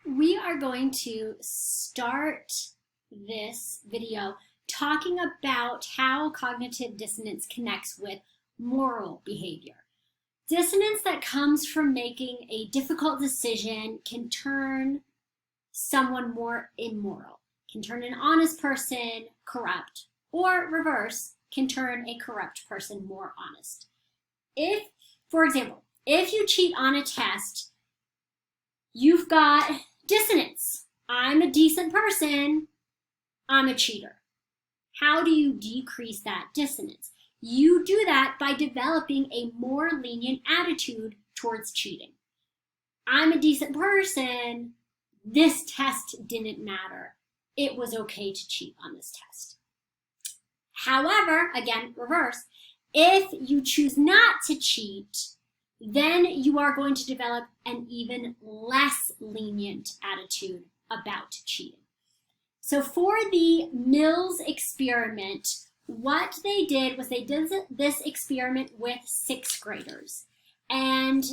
We are going to start this video talking about how cognitive dissonance connects with moral behavior. Dissonance that comes from making a difficult decision can turn someone more immoral, can turn an honest person corrupt, or reverse, can turn a corrupt person more honest. If, for example, if you cheat on a test, you've got dissonance. I'm a decent person, I'm a cheater. How do you decrease that dissonance? You do that by developing a more lenient attitude towards cheating. I'm a decent person, this test didn't matter. It was okay to cheat on this test. However, again, reverse, if you choose not to cheat, then you are going to develop an even less lenient attitude about cheating. So for the Mills experiment, what they did was they did this experiment with sixth graders. And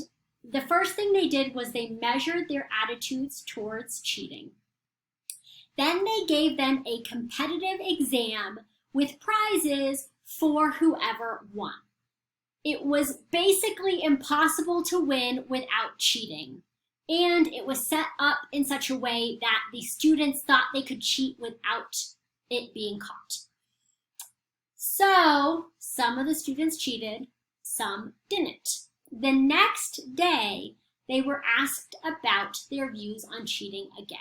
the first thing they did was they measured their attitudes towards cheating. Then they gave them a competitive exam with prizes for whoever won. It was basically impossible to win without cheating. And it was set up in such a way that the students thought they could cheat without it being caught. So some of the students cheated, some didn't. The next day, they were asked about their views on cheating again.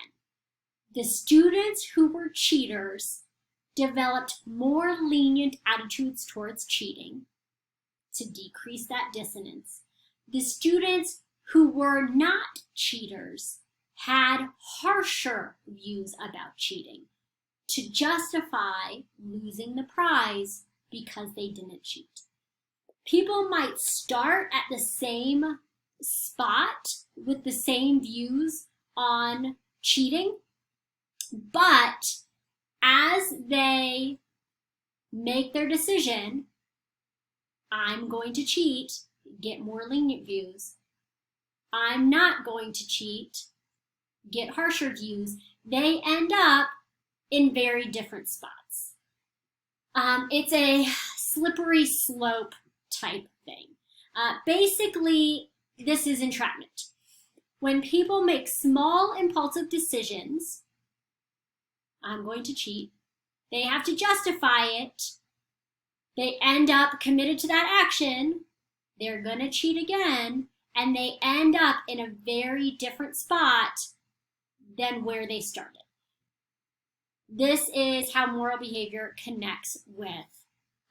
The students who were cheaters developed more lenient attitudes towards cheating to decrease that dissonance. The students who were not cheaters had harsher views about cheating to justify losing the prize because they didn't cheat. People might start at the same spot with the same views on cheating, but as they make their decision, I'm going to cheat, get more lenient views. I'm not going to cheat, get harsher views. They end up in very different spots. It's a slippery slope type thing. Basically, this is entrapment. When people make small impulsive decisions, I'm going to cheat, they have to justify it. They end up committed to that action, they're going to cheat again, and they end up in a very different spot than where they started. This is how moral behavior connects with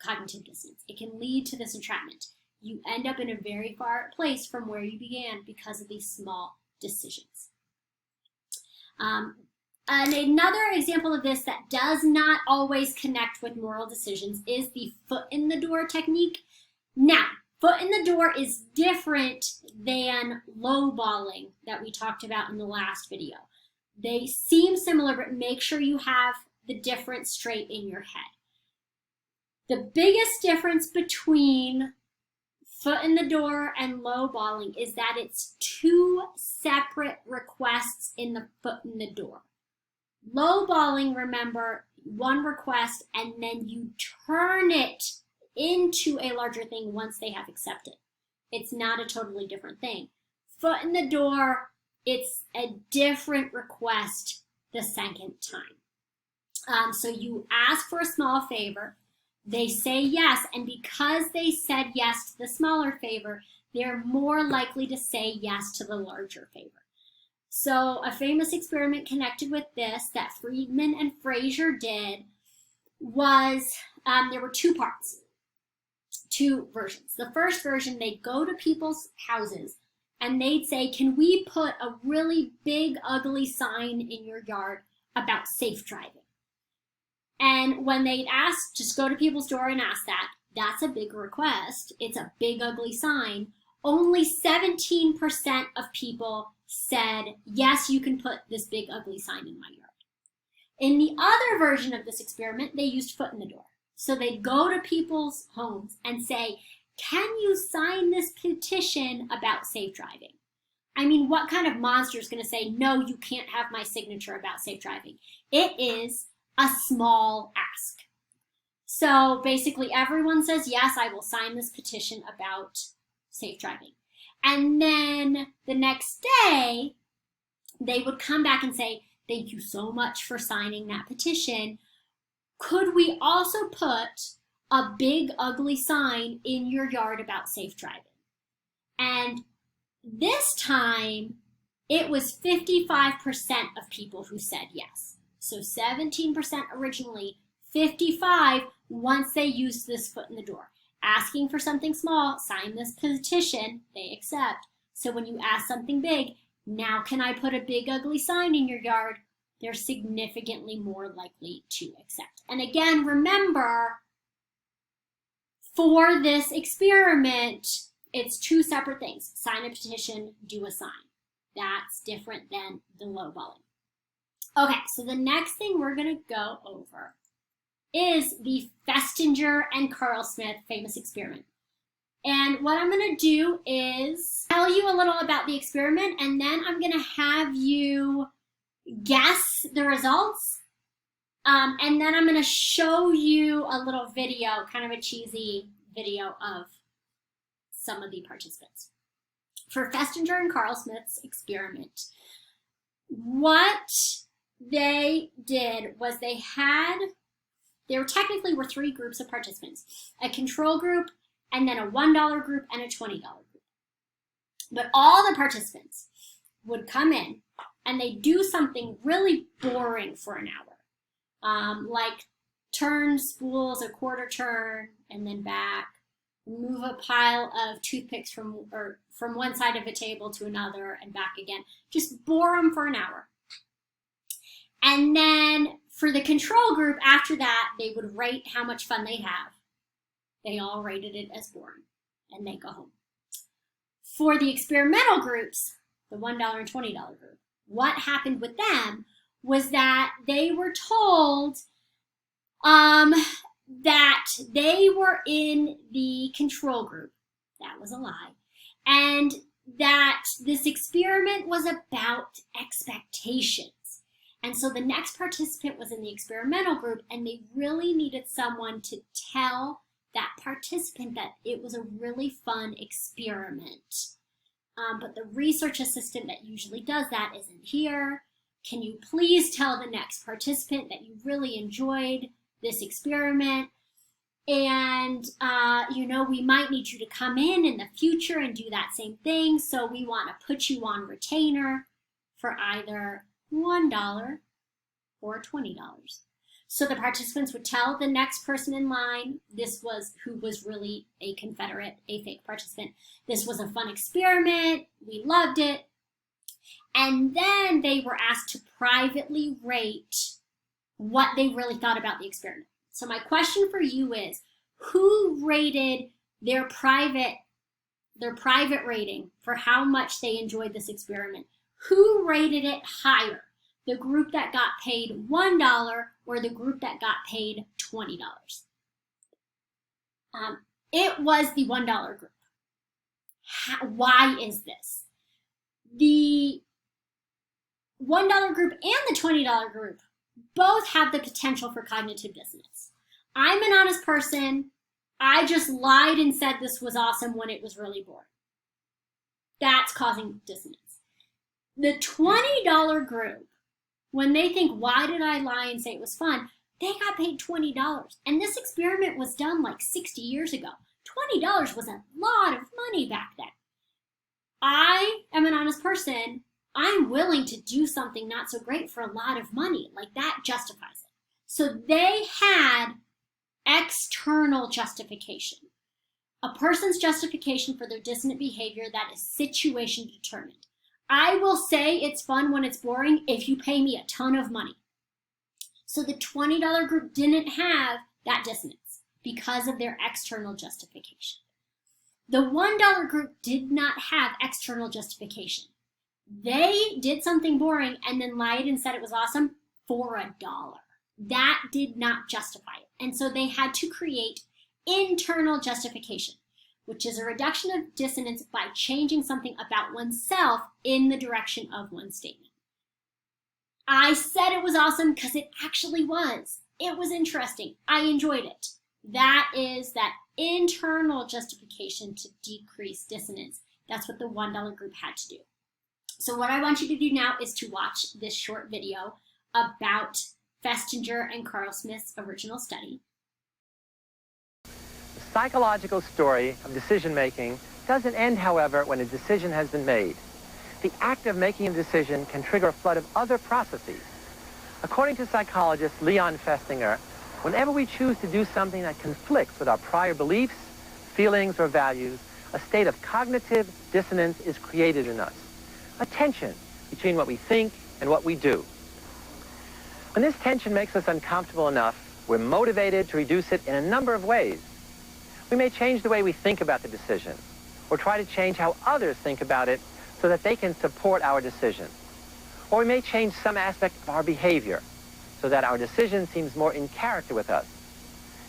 cognitive dissonance. It can lead to this entrapment. You end up in a very far place from where you began because of these small decisions. And another example of this that does not always connect with moral decisions is the foot in the door technique. Now, foot in the door is different than lowballing that we talked about in the last video. They seem similar, but make sure you have the difference straight in your head. The biggest difference between foot in the door and lowballing is that it's two separate requests in the foot in the door. Lowballing, remember, one request and then you turn it into a larger thing once they have accepted. It's not a totally different thing. Foot in the door, it's a different request the second time. So you ask for a small favor, they say yes, and because they said yes to the smaller favor, they're more likely to say yes to the larger favor. So a famous experiment connected with this that Friedman and Fraser did was, there were two parts, two versions. The first version, they'd go to people's houses and they'd say, can we put a really big, ugly sign in your yard about safe driving? And when they'd ask, just go to people's door and ask that, that's a big request. It's a big, ugly sign. Only 17% of people said, yes, you can put this big, ugly sign in my yard. In the other version of this experiment, they used foot in the door. So they'd go to people's homes and say, can you sign this petition about safe driving? I mean, what kind of monster is going to say, no, you can't have my signature about safe driving? It is a small ask. So basically everyone says, yes, I will sign this petition about safe driving. And then the next day, they would come back and say, thank you so much for signing that petition. Could we also put a big, ugly sign in your yard about safe driving? And this time, it was 55% of people who said yes. So 17% originally, 55 once they used this foot in the door. Asking for something small, sign this petition, they accept. So when you ask something big, now can I put a big ugly sign in your yard? They're significantly more likely to accept. And again, remember, for this experiment, it's two separate things. Sign a petition, do a sign. That's different than the lowballing. Okay, so the next thing we're going to go over is the Festinger and Carl Smith famous experiment. And what I'm going to do is tell you a little about the experiment, and then I'm going to have you guess the results. And then I'm going to show you a little video, kind of a cheesy video of some of the participants. For Festinger and Carl Smith's experiment, what they did was there technically were three groups of participants, a control group, and then a $1 group and a $20 group. But all the participants would come in and they do something really boring for an hour, like turn spools a quarter turn and then back, move a pile of toothpicks from one side of a table to another and back again. Just bore them for an hour. And then for the control group, after that, they would rate how much fun they have. They all rated it as boring, and they go home. For the experimental groups, the $1 and $20 group, what happened with them was that they were told that they were in the control group. That was a lie. And that this experiment was about expectations. And so the next participant was in the experimental group, and they really needed someone to tell that participant that it was a really fun experiment. But the research assistant that usually does that isn't here. Can you please tell the next participant that you really enjoyed this experiment? And, we might need you to come in the future and do that same thing. So we want to put you on retainer for either $1 or $20. So the participants would tell the next person in line, who was really a Confederate, a fake participant, this was a fun experiment, we loved it. And then they were asked to privately rate what they really thought about the experiment. So my question for you is, who rated their private rating for how much they enjoyed this experiment? Who rated it higher? The group that got paid $1 or the group that got paid $20? It was the $1 group. Why is this? The $1 group and the $20 group both have the potential for cognitive dissonance. I'm an honest person. I just lied and said this was awesome when it was really boring. That's causing dissonance. The $20 group, when they think, why did I lie and say it was fun? They got paid $20. And this experiment was done like 60 years ago. $20 was a lot of money back then. I am an honest person. I'm willing to do something not so great for a lot of money. Like, that justifies it. So they had external justification. A person's justification for their dissonant behavior that is situation determined. I will say it's fun when it's boring if you pay me a ton of money. So the $20 group didn't have that dissonance because of their external justification. The $1 group did not have external justification. They did something boring and then lied and said it was awesome for $1. That did not justify it. And so they had to create internal justification. which is a reduction of dissonance by changing something about oneself in the direction of one's statement. I said it was awesome because it actually was. It was interesting. I enjoyed it. That is that internal justification to decrease dissonance. That's what the $1 group had to do. So what I want you to do now is to watch this short video about Festinger and Carl Smith's original study. The psychological story of decision-making doesn't end, however, when a decision has been made. The act of making a decision can trigger a flood of other processes. According to psychologist Leon Festinger, whenever we choose to do something that conflicts with our prior beliefs, feelings, or values, a state of cognitive dissonance is created in us, a tension between what we think and what we do. When this tension makes us uncomfortable enough, we're motivated to reduce it in a number of ways. We may change the way we think about the decision, or try to change how others think about it so that they can support our decision. Or we may change some aspect of our behavior so that our decision seems more in character with us.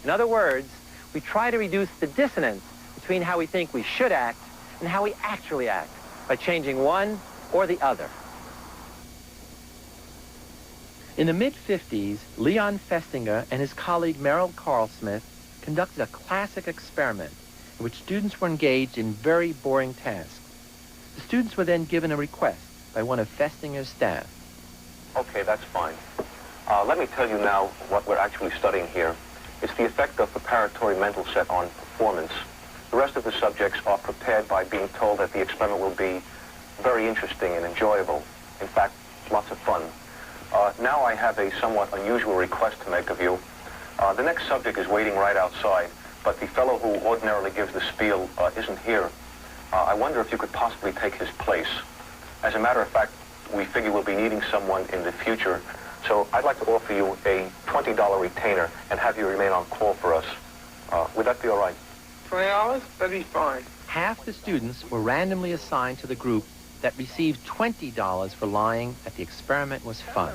In other words, we try to reduce the dissonance between how we think we should act and how we actually act by changing one or the other. In the mid-50s, Leon Festinger and his colleague Merrill Carl Smith conducted a classic experiment in which students were engaged in very boring tasks. The students were then given a request by one of Festinger's staff. Okay, that's fine. Let me tell you now what we're actually studying here. It's the effect of preparatory mental set on performance. The rest of the subjects are prepared by being told that the experiment will be very interesting and enjoyable. In fact, lots of fun. Now I have a somewhat unusual request to make of you. The next subject is waiting right outside, but the fellow who ordinarily gives the spiel isn't here. I wonder if you could possibly take his place. As a matter of fact, we figure we'll be needing someone in the future, so I'd like to offer you a $20 retainer and have you remain on call for us. Would that be all right? $20? That'd be fine. Half the students were randomly assigned to the group that received $20 for lying that the experiment was fun.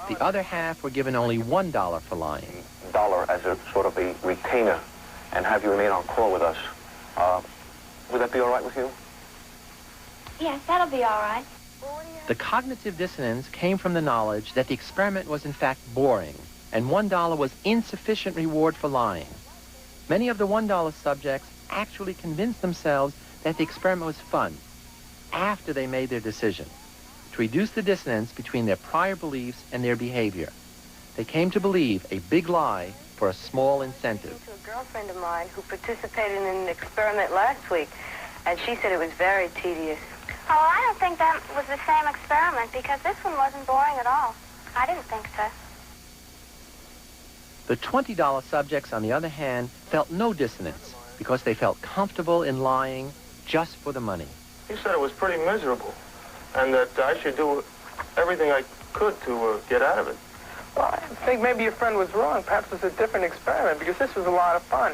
The other half were given only $1 for lying. $1 as a sort of a retainer and have you remain on call with us. Would that be all right with you? Yes, that'll be all right. The cognitive dissonance came from the knowledge that the experiment was in fact boring, and $1 was insufficient reward for lying. Many of the $1 subjects actually convinced themselves that the experiment was fun after they made their decision, to reduce the dissonance between their prior beliefs and their behavior. They came to believe a big lie for a small incentive. To a girlfriend of mine who participated in an experiment last week, and she said it was very tedious. Oh, I don't think that was the same experiment because this one wasn't boring at all. I didn't think so. The $20 subjects, on the other hand, felt no dissonance because they felt comfortable in lying just for the money. He said it was pretty miserable and that I should do everything I could to get out of it. Well, I think maybe your friend was wrong. Perhaps it's a different experiment because this was a lot of fun.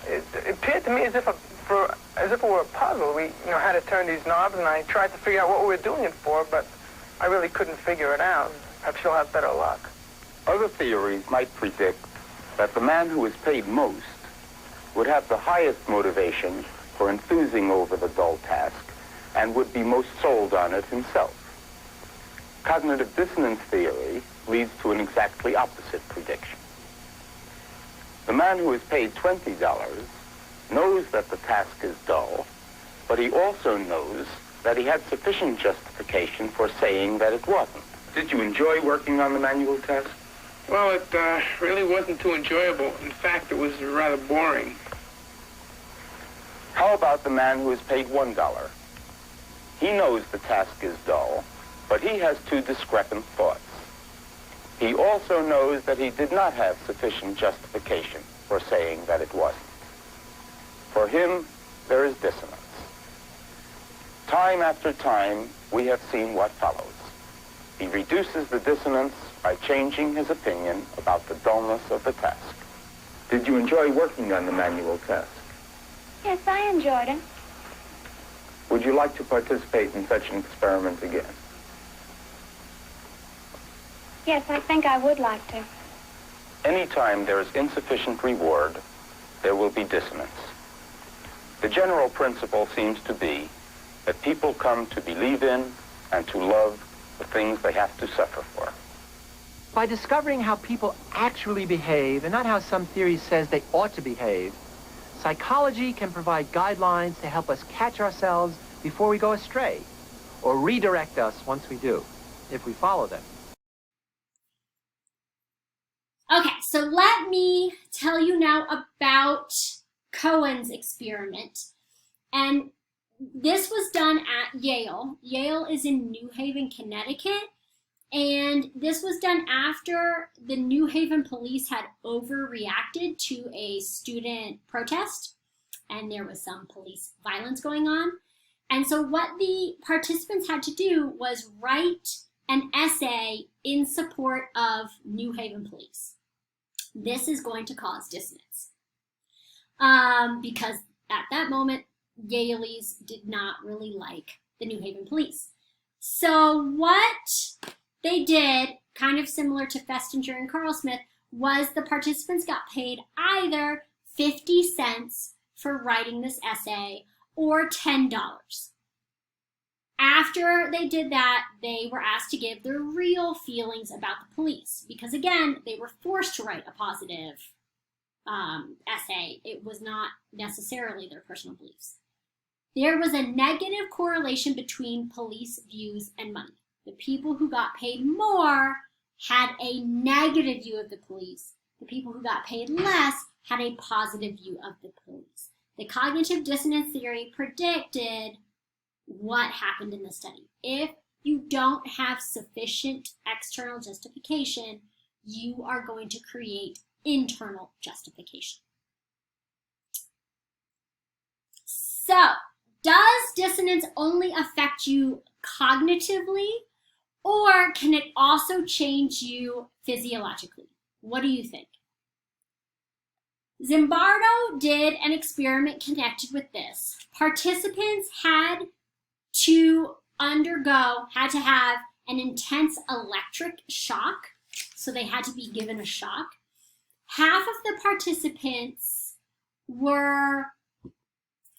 It appeared to me as if it were a puzzle. We, had to turn these knobs, and I tried to figure out what we were doing it for, but I really couldn't figure it out. Perhaps you'll have better luck. Other theories might predict that the man who is paid most would have the highest motivation for enthusing over the dull task and would be most sold on it himself. Cognitive dissonance theory leads to an exactly opposite prediction. The man who is paid $20 knows that the task is dull, but he also knows that he had sufficient justification for saying that it wasn't. Did you enjoy working on the manual test? Well, it really wasn't too enjoyable. In fact, it was rather boring. How about the man who is paid $1? He knows the task is dull, but he has two discrepant thoughts. He also knows that he did not have sufficient justification for saying that it wasn't. For him, there is dissonance. Time after time, we have seen what follows. He reduces the dissonance by changing his opinion about the dullness of the task. Did you enjoy working on the manual test? Yes, I enjoyed it. Would you like to participate in such an experiment again? Yes, I think I would like to. Anytime there is insufficient reward, there will be dissonance. The general principle seems to be that people come to believe in and to love the things they have to suffer for. By discovering how people actually behave and not how some theory says they ought to behave, psychology can provide guidelines to help us catch ourselves before we go astray, or redirect us once we do, if we follow them. Okay, so let me tell you now about Cohen's experiment. And this was done at Yale. Yale is in New Haven, Connecticut. And this was done after the New Haven police had overreacted to a student protest. And there was some police violence going on. And so what the participants had to do was write an essay in support of New Haven police. This is going to cause dissonance. Because at that moment, Yaleys did not really like the New Haven police. So what they did, kind of similar to Festinger and Carl Smith, was the participants got paid either 50 cents for writing this essay or $10. After they did that, they were asked to give their real feelings about the police because, again, they were forced to write a positive essay. It was not necessarily their personal beliefs. There was a negative correlation between police views and money. The people who got paid more had a negative view of the police. The people who got paid less had a positive view of the police. The cognitive dissonance theory predicted what happened in the study. If you don't have sufficient external justification, you are going to create internal justification. So, does dissonance only affect you cognitively, or can it also change you physiologically? What do you think? Zimbardo did an experiment connected with this. Participants had to have an intense electric shock, so they had to be given a shock. Half of the participants were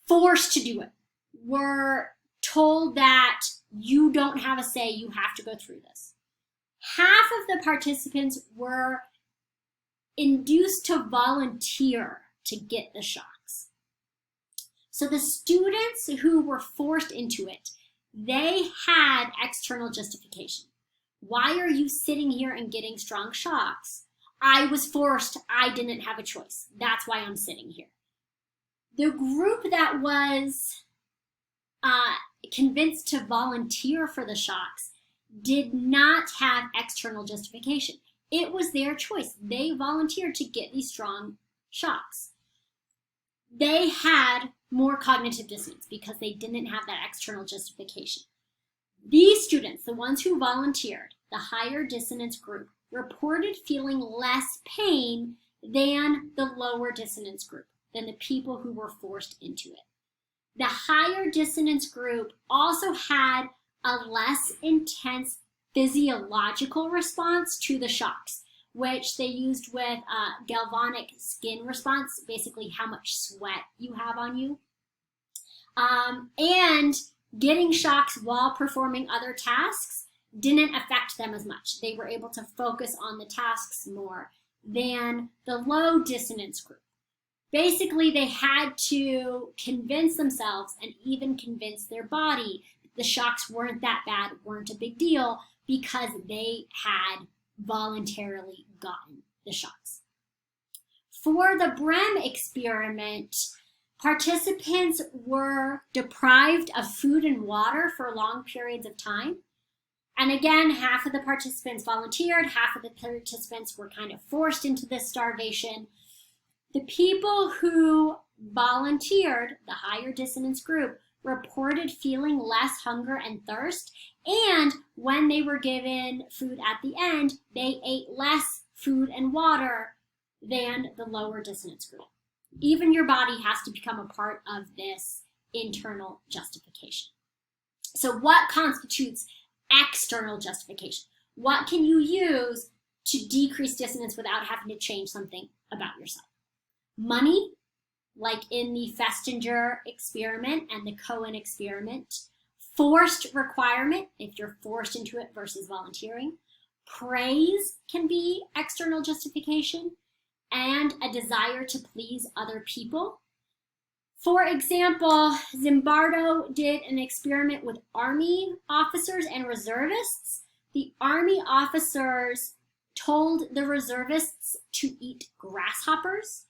forced to do it, were told that you don't have a say, you have to go through this. Half of the participants were induced to volunteer to get the shocks. So the students who were forced into it, they had external justification. Why are you sitting here and getting strong shocks? I was forced, I didn't have a choice. That's why I'm sitting here. The group that was convinced to volunteer for the shocks did not have external justification. It was their choice. They volunteered to get these strong shocks. They had more cognitive dissonance because they didn't have that external justification. These students, the ones who volunteered, the higher dissonance group, reported feeling less pain than the lower dissonance group, than the people who were forced into it. The higher dissonance group also had a less intense physiological response to the shocks, which they used with galvanic skin response, basically how much sweat you have on you. And getting shocks while performing other tasks didn't affect them as much. They were able to focus on the tasks more than the low dissonance group. Basically, they had to convince themselves and even convince their body that the shocks weren't that bad, weren't a big deal, because they had voluntarily gotten the shocks. For the Brehm experiment, participants were deprived of food and water for long periods of time. And again, half of the participants volunteered, half of the participants were kind of forced into this starvation. The people who volunteered, the higher dissonance group, reported feeling less hunger and thirst, and when they were given food at the end, they ate less food and water than the lower dissonance group. Even your body has to become a part of this internal justification. So what constitutes external justification? What can you use to decrease dissonance without having to change something about yourself? Money, like in the Festinger experiment and the Cohen experiment. Forced requirement, if you're forced into it versus volunteering. Praise can be external justification, and a desire to please other people. For example, Zimbardo did an experiment with Army officers and reservists. The Army officers told the reservists to eat grasshoppers,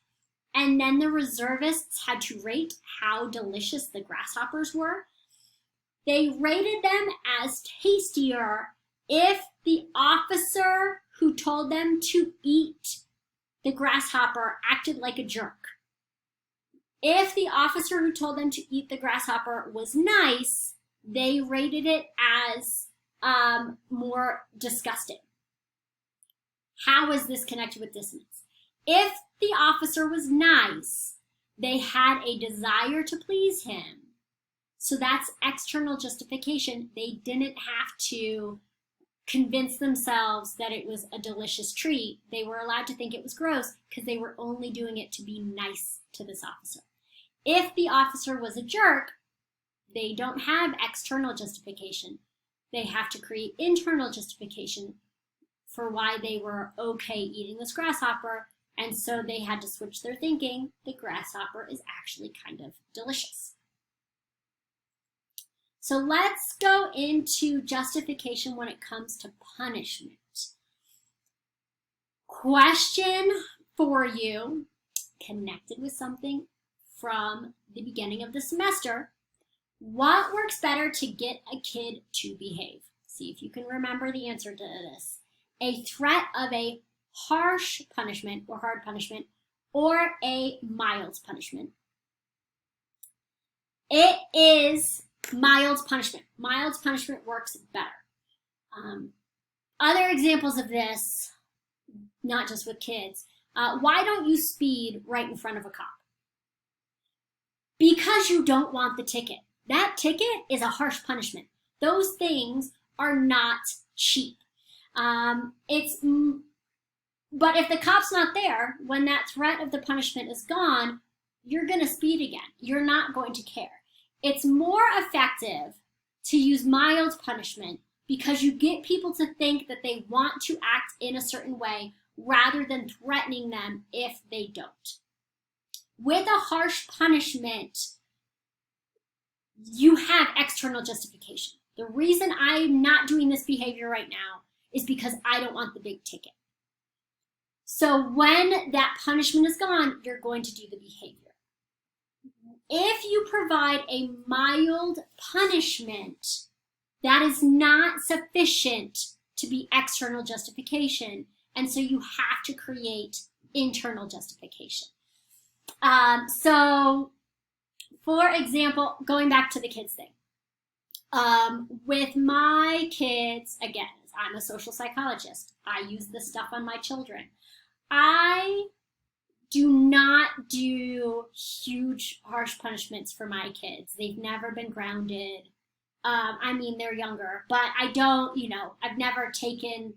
and then the reservists had to rate how delicious the grasshoppers were. They rated them as tastier if the officer who told them to eat the grasshopper acted like a jerk. If the officer who told them to eat the grasshopper was nice, they rated it as more disgusting. How is this connected with dissonance? If the officer was nice, they had a desire to please him. So that's external justification. They didn't have to convince themselves that it was a delicious treat. They were allowed to think it was gross because they were only doing it to be nice to this officer. If the officer was a jerk, they don't have external justification. They have to create internal justification for why they were okay eating this grasshopper, and so they had to switch their thinking. The grasshopper is actually kind of delicious. So let's go into justification when it comes to punishment. Question for you, connected with something from the beginning of the semester. What works better to get a kid to behave? See if you can remember the answer to this. A threat of a harsh punishment or hard punishment, or a mild punishment. It is mild punishment. Mild punishment works better. Other examples of this, not just with kids, why don't you speed right in front of a cop? Because you don't want the ticket. That ticket is a harsh punishment. Those things are not cheap. But if the cop's not there, when that threat of the punishment is gone, you're going to speed again. You're not going to care. It's more effective to use mild punishment because you get people to think that they want to act in a certain way rather than threatening them if they don't. With a harsh punishment, you have external justification. The reason I'm not doing this behavior right now is because I don't want the big ticket. So when that punishment is gone, you're going to do the behavior. If you provide a mild punishment, that is not sufficient to be external justification, and so you have to create internal justification. So, for example, going back to the kids thing, with my kids, again, I'm a social psychologist. I use this stuff on my children. I do not do huge, harsh punishments for my kids. They've never been grounded. I mean, they're younger, but I don't, I've never taken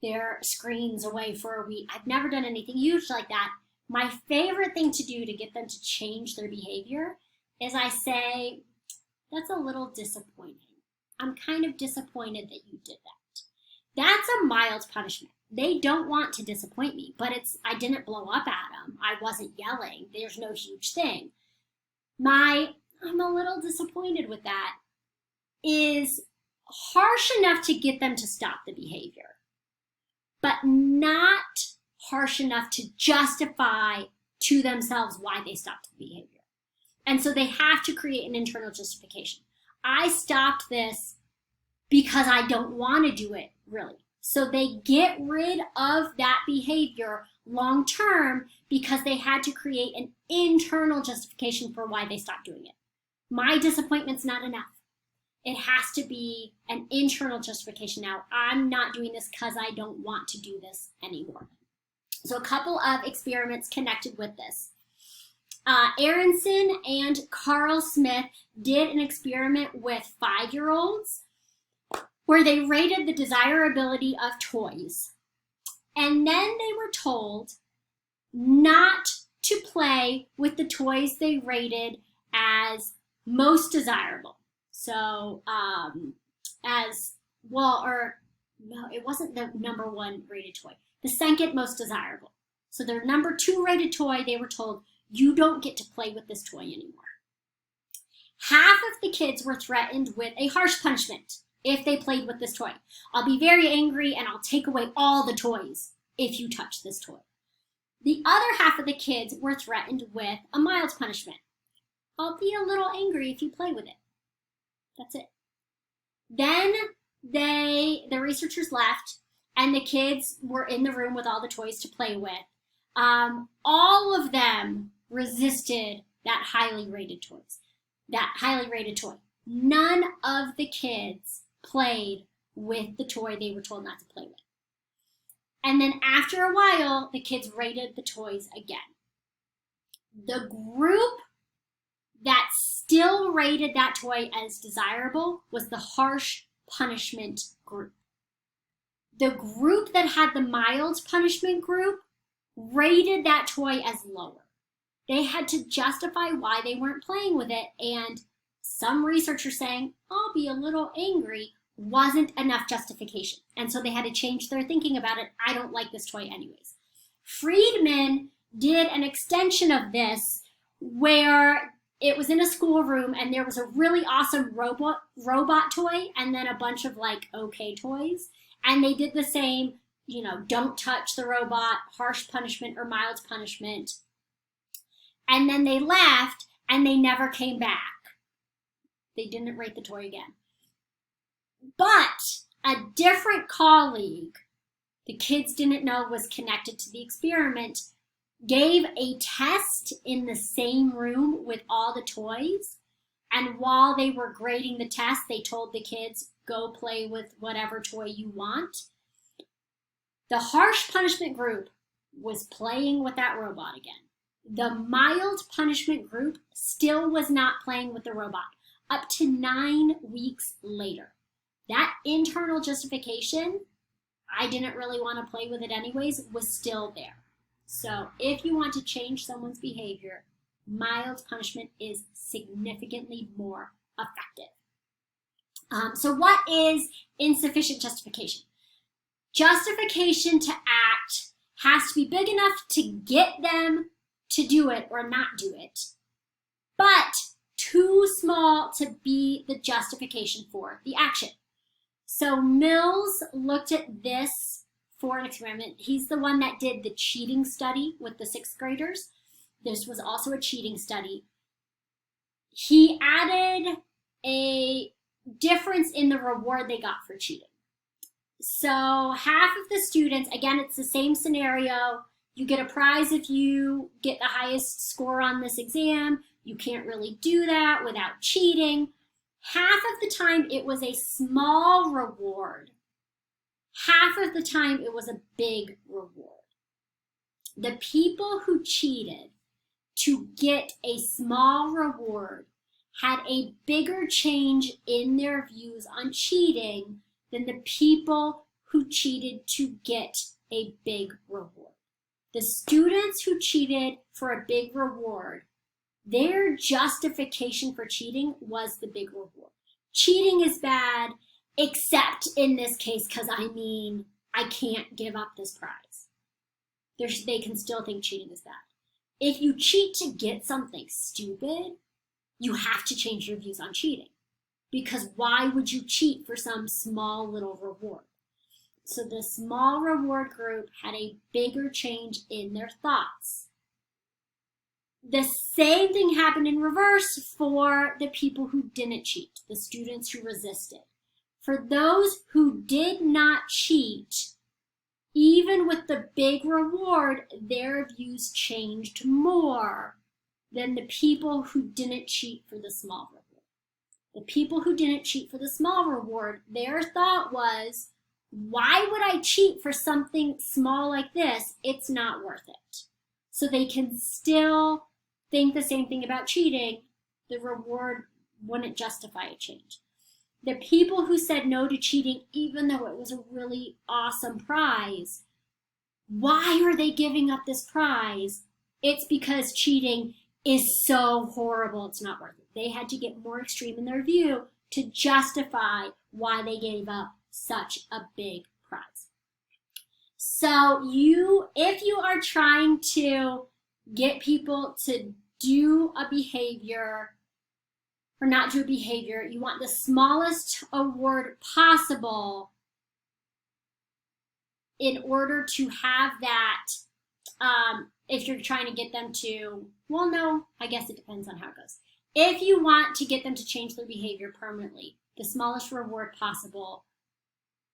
their screens away for a week. I've never done anything huge like that. My favorite thing to do to get them to change their behavior is I say, that's a little disappointing. I'm kind of disappointed that you did that. That's a mild punishment. They don't want to disappoint me, but I didn't blow up at them. I wasn't yelling. There's no huge thing. I'm a little disappointed with that is harsh enough to get them to stop the behavior, but not harsh enough to justify to themselves why they stopped the behavior. And so they have to create an internal justification. I stopped this because I don't want to do it, really. So they get rid of that behavior long term because they had to create an internal justification for why they stopped doing it. My disappointment's not enough. It has to be an internal justification. Now, I'm not doing this because I don't want to do this anymore. So a couple of experiments connected with this. Aronson and Carl Smith did an experiment with 5-year-olds where they rated the desirability of toys. And then they were told not to play with the toys they rated as most desirable. So, no, it wasn't the number 1 rated toy. The second most desirable. So their number 2 rated toy, they were told, you don't get to play with this toy anymore. Half of the kids were threatened with a harsh punishment if they played with this toy. I'll be very angry and I'll take away all the toys if you touch this toy. The other half of the kids were threatened with a mild punishment. I'll be a little angry if you play with it. That's it. Then the researchers left and the kids were in the room with all the toys to play with. All of them resisted that highly rated toy. None of the kids played with the toy they were told not to play with. And then after a while, the kids rated the toys again. The group that still rated that toy as desirable was the harsh punishment group. The group that had the mild punishment group rated that toy as lower. They had to justify why they weren't playing with it, and some researchers saying, I'll be a little angry, wasn't enough justification. And so they had to change their thinking about it. I don't like this toy anyways. Friedman did an extension of this where it was in a schoolroom and there was a really awesome robot toy and then a bunch of okay toys. And they did the same, don't touch the robot, harsh punishment or mild punishment. And then they left and they never came back. They didn't rate the toy again. But a different colleague, the kids didn't know was connected to the experiment, gave a test in the same room with all the toys. And while they were grading the test, they told the kids, go play with whatever toy you want. The harsh punishment group was playing with that robot again. The mild punishment group still was not playing with the robot up to 9 weeks later. That internal justification, I didn't really want to play with it anyways, was still there. So if you want to change someone's behavior, mild punishment is significantly more effective. So what is insufficient justification? Justification to act has to be big enough to get them to do it or not do it, but too small to be the justification for the action. So Mills looked at this for an experiment. He's the one that did the cheating study with the 6th graders. This was also a cheating study. He added a difference in the reward they got for cheating. So half of the students, again, it's the same scenario. You get a prize if you get the highest score on this exam. You can't really do that without cheating. Half of the time it was a small reward. Half of the time it was a big reward. The people who cheated to get a small reward had a bigger change in their views on cheating than the people who cheated to get a big reward. The students who cheated for a big reward, their justification for cheating was the big reward. Cheating is bad, except in this case, because I can't give up this prize. They can still think cheating is bad. If you cheat to get something stupid, you have to change your views on cheating. Because why would you cheat for some small little reward? So the small reward group had a bigger change in their thoughts. The same thing happened in reverse for the people who didn't cheat, the students who resisted. For those who did not cheat, even with the big reward, their views changed more than the people who didn't cheat for the small reward. The people who didn't cheat for the small reward, their thought was, why would I cheat for something small like this? It's not worth it. So they can still think the same thing about cheating. The reward wouldn't justify a change. The people who said no to cheating, even though it was a really awesome prize, why are they giving up this prize? it's because cheating is so horrible it's not worth it. They had to get more extreme in their view to justify why they gave up such a big prize. So if you are trying to get people to do a behavior or not do a behavior, you want the smallest award possible in order to have that, if you're trying to get them to, well, no, I guess it depends on how it goes. If you want to get them to change their behavior permanently, the smallest reward possible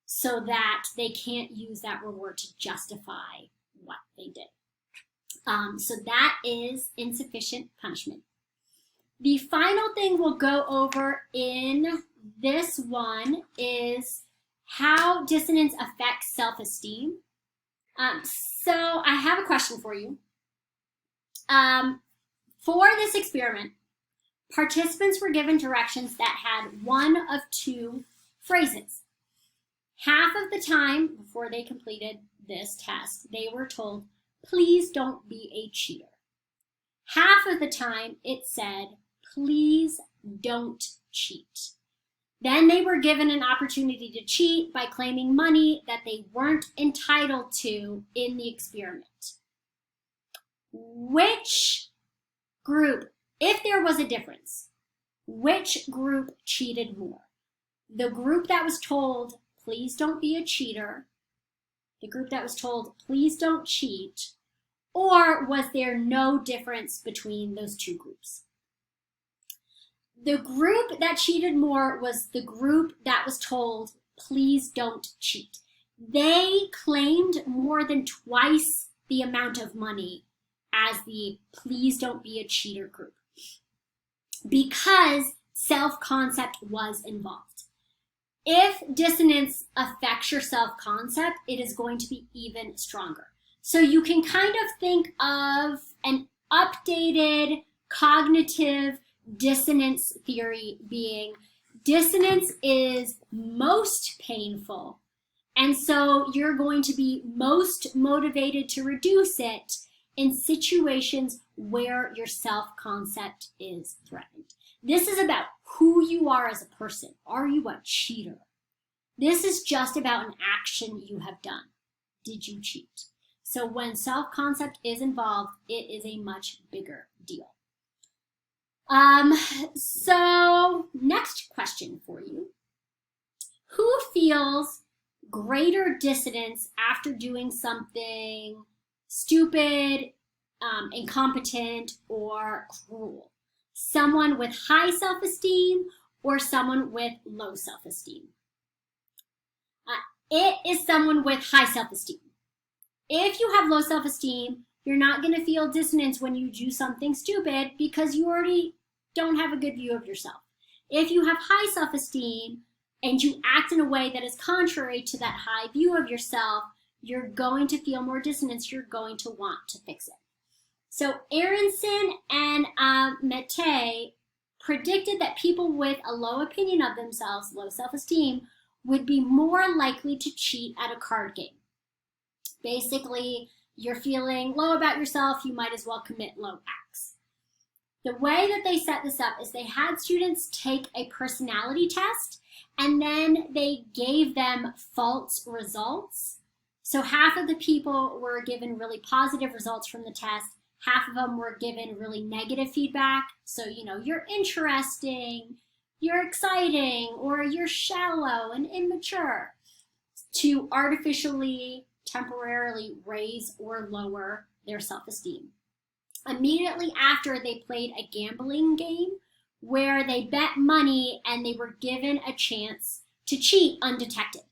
so that they can't use that reward to justify what they did. So that is insufficient punishment. The final thing we'll go over in this one is how dissonance affects self-esteem. So I have a question for you. For this experiment, participants were given directions that had one of two phrases. Half of the time before they completed this test, they were told, please don't be a cheater. Half of the time it said, please don't cheat. Then they were given an opportunity to cheat by claiming money that they weren't entitled to in the experiment. Which group, if there was a difference, which group cheated more? The group that was told, please don't be a cheater, the group that was told, please don't cheat, or was there no difference between those two groups? The group that cheated more was the group that was told, please don't cheat. They claimed more than twice the amount of money as the please don't be a cheater group because self-concept was involved. If dissonance affects your self-concept, it is going to be even stronger. So you can kind of think of an updated cognitive dissonance theory being dissonance is most painful, and so you're going to be most motivated to reduce it in situations where your self-concept is threatened. This is about who you are as a person. Are you a cheater? This is just about an action you have done. Did you cheat? So when self-concept is involved, it is a much bigger deal. So next question for you. Who feels greater dissonance after doing something stupid, incompetent, or cruel? Someone with high self-esteem or someone with low self-esteem? It is someone with high self-esteem. If you have low self-esteem, you're not going to feel dissonance when you do something stupid because you already don't have a good view of yourself. If you have high self-esteem and you act in a way that is contrary to that high view of yourself, you're going to feel more dissonance. You're going to want to fix it. So Aronson and Mette predicted that people with a low opinion of themselves, low self-esteem, would be more likely to cheat at a card game. Basically, you're feeling low about yourself, you might as well commit low acts. The way that they set this up is they had students take a personality test and then they gave them false results. So half of the people were given really positive results from the test, half of them were given really negative feedback. So, you're interesting, you're exciting, or you're shallow and immature, to artificially, temporarily raise or lower their self-esteem. Immediately after, they played a gambling game where they bet money and they were given a chance to cheat undetected.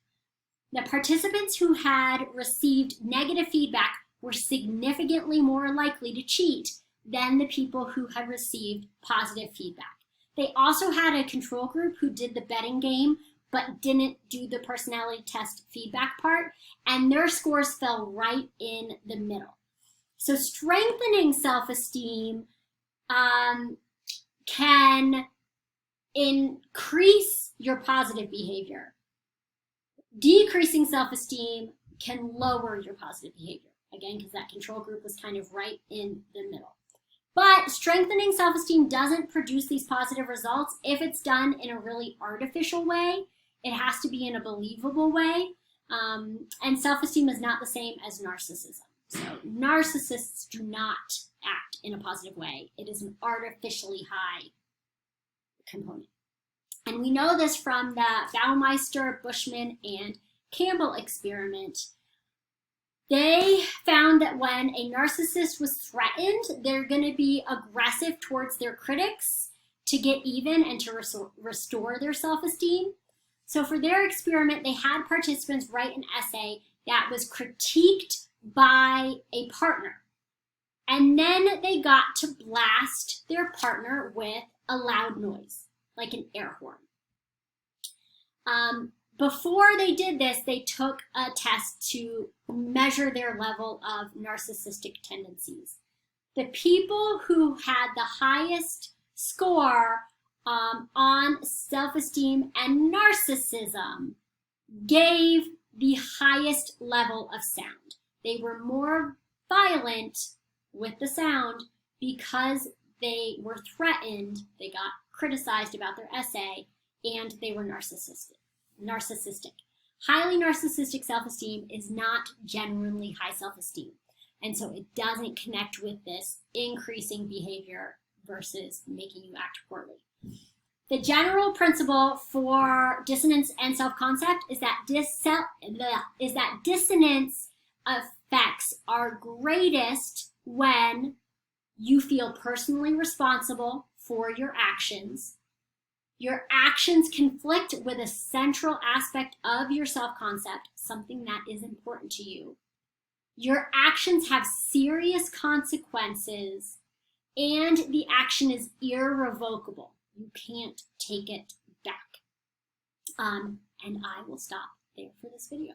The participants who had received negative feedback were significantly more likely to cheat than the people who had received positive feedback. They also had a control group who did the betting game but didn't do the personality test feedback part, and their scores fell right in the middle. So strengthening self-esteem can increase your positive behavior. Decreasing self-esteem can lower your positive behavior. again, because that control group was kind of right in the middle. But strengthening self-esteem doesn't produce these positive results if it's done in a really artificial way. It has to be in a believable way. And self-esteem is not the same as narcissism. So narcissists do not act in a positive way. It is an artificially high component. And we know this from the Baumeister, Bushman, and Campbell experiment. They found that when a narcissist was threatened, they're going to be aggressive towards their critics to get even and to restore their self-esteem. So for their experiment, they had participants write an essay that was critiqued by a partner. And then they got to blast their partner with a loud noise, like an air horn. Before they did this, they took a test to measure their level of narcissistic tendencies. The people who had the highest score on self-esteem and narcissism gave the highest level of sound. They were more violent with the sound because they were threatened, they got criticized about their essay, and they were narcissistic. Highly narcissistic self-esteem is not genuinely high self-esteem. And so it doesn't connect with this increasing behavior versus making you act poorly. The general principle for dissonance and self-concept is that dissonance effects are greatest when you feel personally responsible for your actions. Your actions conflict with a central aspect of your self-concept, something that is important to you. Your actions have serious consequences, and the action is irrevocable. You can't take it back. And I will stop there for this video.